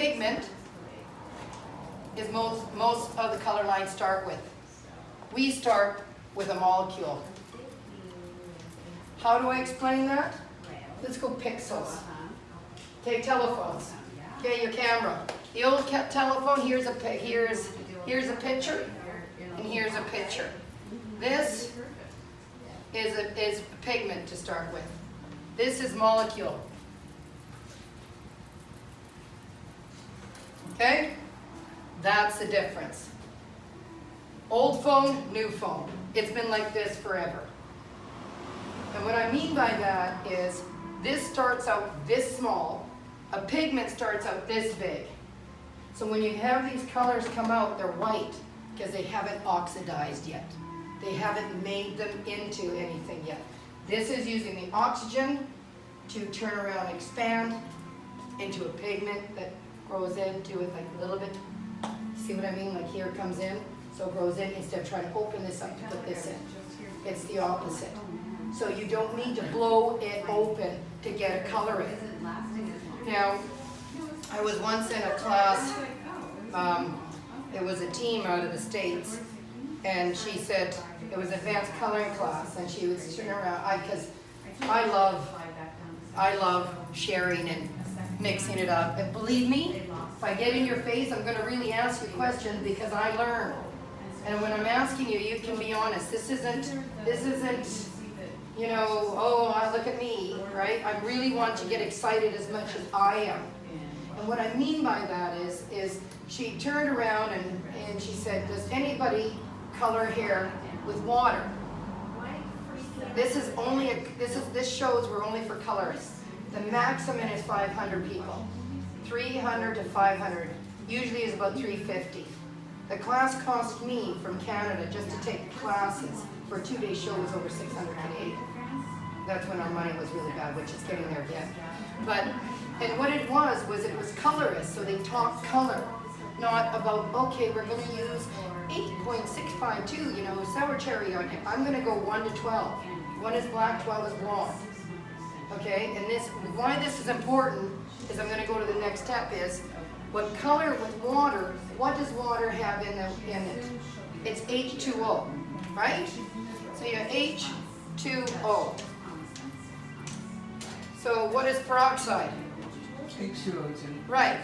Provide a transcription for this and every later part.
pigment is most of the color lines start with. We start with a molecule. How do I explain that? Let's go pixels. Okay, telephones. Okay, your camera. The old telephone, here's a picture, and here's a picture. This is pigment to start with. This is molecule. Okay? That's the difference. Old phone, new phone. It's been like this forever. And what I mean by that is this starts out this small, a pigment starts out this big. So when you have these colors come out, they're white because they haven't oxidized yet. They haven't made them into anything yet. This is using the oxygen to turn around and expand into a pigment that grows into it like a little bit. See what I mean? Like here it comes in, so it grows in instead of trying to open this up to put this in. It's the opposite. So you don't need to blow it open to get a color in. Now, I was once in a class, it was a team out of the States, and she said, it was advanced coloring class, and she was turning around, because I love sharing and mixing it up. And believe me, if I get in your face, I'm going to really ask you questions because I learn. And when I'm asking you, you can be honest. This isn't, you know, oh, look at me, right? I really want to get excited as much as I am. And what I mean by that is she turned around and she said, does anybody color hair with water? This shows we're only for colorists. The maximum is 500 people. 300 to 500. Usually is about 350. The class cost me from Canada just to take classes for a 2-day show was over 600 Canadian. That's when our money was really bad, which is getting there again. And what it was colorist, so they taught color, not about, okay, we're going to use 8.652, you know, sour cherry on it. I'm going to go 1 to 12. 1 is black, 12 is blonde. Okay, and why this is important is I'm going to go to the next step is, what color with water, what does water have in it? It's H2O, right? So you have H2O. So what is peroxide? H2O. Right.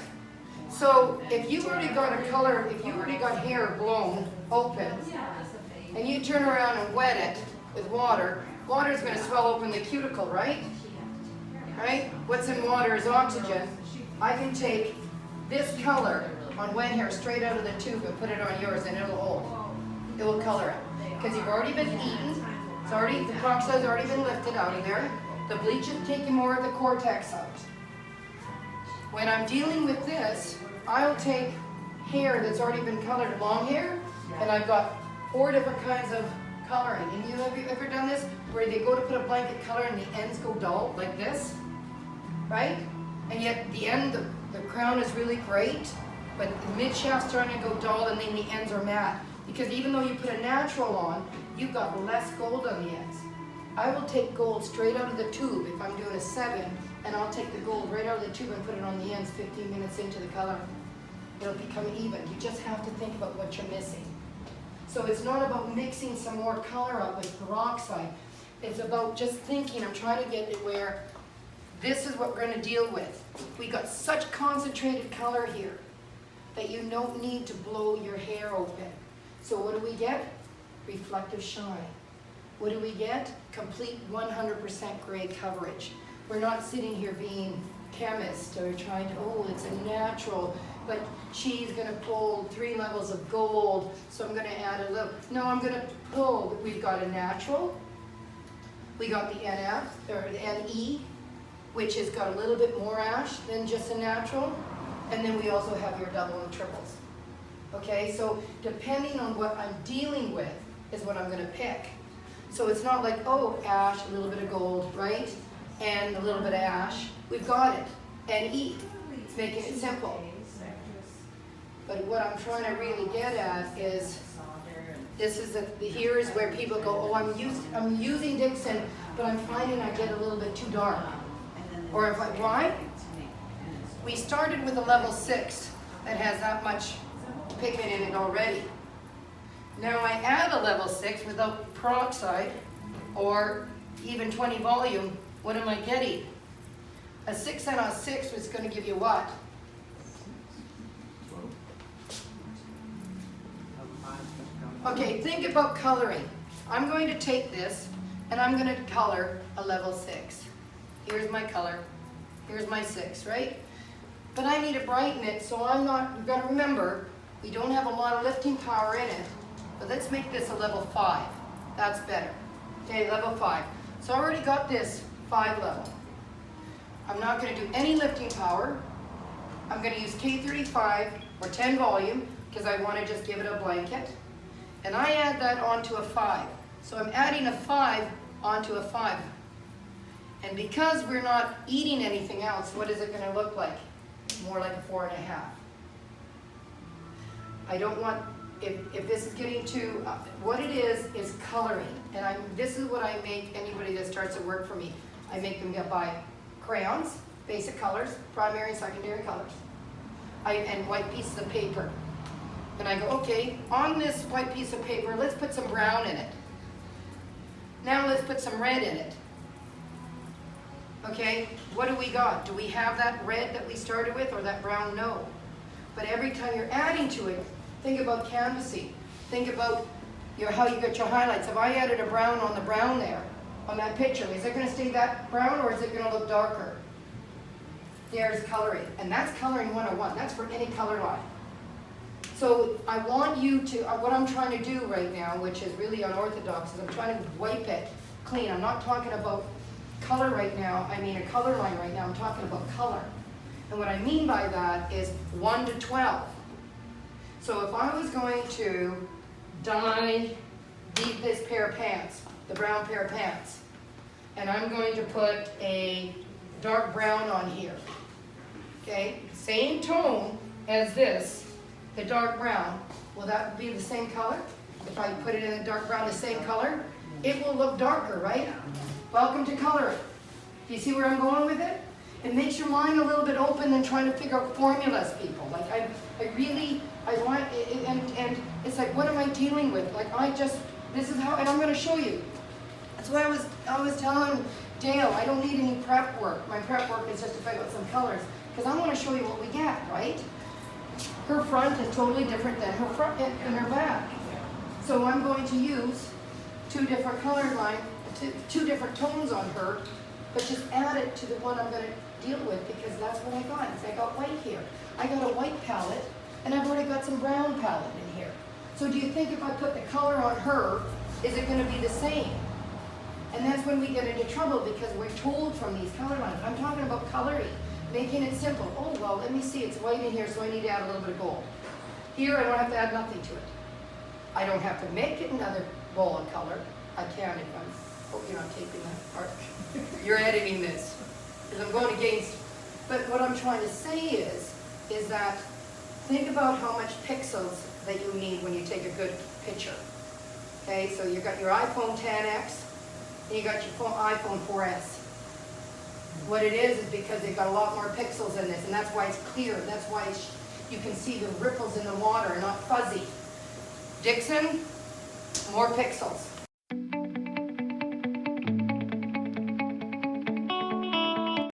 So if you've already got a color, if you've already got hair blown open, and you turn around and wet it with water, water is going to swell open the cuticle, right? Right? What's in water is oxygen. I can take this color on wet hair straight out of the tube and put it on yours, and it'll hold. It will color it. Because you've already been eaten. The peroxide's already been lifted out of there. The bleach is taking more of the cortex out. When I'm dealing with this, I'll take hair that's already been colored, long hair, and I've got 4 different kinds of coloring. And have you ever done this? Where they go to put a blanket color and the ends go dull, like this, right? And yet the end, the crown is really great, but the mid shaft's starting to go dull and then the ends are matte. Because even though you put a natural on, you've got less gold on the ends. I will take gold straight out of the tube if I'm doing a 7, and I'll take the gold right out of the tube and put it on the ends 15 minutes into the color. It'll become even. You just have to think about what you're missing. So it's not about mixing some more color up with peroxide. It's about just thinking, I'm trying to get it where this is what we're going to deal with. We got such concentrated color here that you don't need to blow your hair open. So what do we get? Reflective shine. What do we get? Complete 100% gray coverage. We're not sitting here being chemists or trying to, oh, it's a natural, but she's going to pull 3 levels of gold, so I'm going to add a little. No, I'm going to pull. We've got a natural. We got the NF, or the NE, which has got a little bit more ash than just a natural. And then we also have your double and triples. Okay, so depending on what I'm dealing with is what I'm going to pick. So it's not like, oh, ash, a little bit of gold, right? And a little bit of ash. We've got it. NE. It's making it simple. But what I'm trying to really get at is, this is here is where people go, oh, I'm using Dickson, but I'm finding I get a little bit too dark. Or if why? We started with a level 6 that has that much pigment in it already. Now I add a level 6 without peroxide or even 20 volume. What am I getting? A 6 and a 6 was going to give you what? Okay, think about coloring. I'm going to take this and I'm going to color a level 6. Here's my color. Here's my 6, right? But I need to brighten it, so I'm not, you've got to remember, we don't have a lot of lifting power in it. But let's make this a level 5. That's better. Okay, level 5. So I already got this 5 level. I'm not going to do any lifting power. I'm going to use K35 or 10 volume because I want to just give it a blanket. And I add that onto a 5. So I'm adding a 5 onto a 5. And because we're not eating anything else, what is it going to look like? More like a 4.5. I don't want, if this is getting too, what it is coloring. And this is what I make anybody that starts to work for me. I make them buy crayons, basic colors, primary and secondary colors, and white pieces of paper. And I go, okay, on this white piece of paper, let's put some brown in it. Now let's put some red in it. Okay, what do we got? Do we have that red that we started with or that brown? No. But every time you're adding to it, think about canvassing. Think about how you get your highlights. If I added a brown on the brown there, on that picture, is it going to stay that brown or is it going to look darker? There's coloring, and that's coloring 101. That's for any color line. So I want you to, what I'm trying to do right now, which is really unorthodox, is I'm trying to wipe it clean. I'm not talking about color right now, I mean a color line right now, I'm talking about color. And what I mean by that is 1 to 12. So if I was going to dye this pair of pants, the brown pair of pants, and I'm going to put a dark brown on here, okay, same tone as this, the dark brown, will that be the same color? If I put it in the dark brown, the same color, it will look darker, right? Welcome to coloring. Do you see where I'm going with it? It makes your mind a little bit open than trying to figure out formulas, people. Like I want, and it's like, what am I dealing with? Like this is how, and I'm going to show you. That's why I was telling Dale, I don't need any prep work. My prep work is just to figure out some colors, because I want to show you what we get, right? Her front is totally different than her front and her back. So I'm going to use 2 different color lines, 2 different tones on her, but just add it to the one I'm going to deal with, because that's what I got. I got white here. I got a white palette, and I've already got some brown palette in here. So do you think if I put the color on her, is it going to be the same? And that's when we get into trouble, because we're told from these color lines. I'm talking about coloring, making it simple. Oh, well, let me see. It's white in here, so I need to add a little bit of gold. Here, I don't have to add nothing to it. I don't have to make it another bowl of color. I can if I'm, hope you're not taping that part. You're editing this, because I'm going against, but what I'm trying to say is that think about how much pixels that you need when you take a good picture. Okay, so you've got your iPhone XS, and you got your iPhone 4S. What it is because they've got a lot more pixels in this, and that's why it's clear. That's why you can see the ripples in the water, not fuzzy. Dickson, more pixels.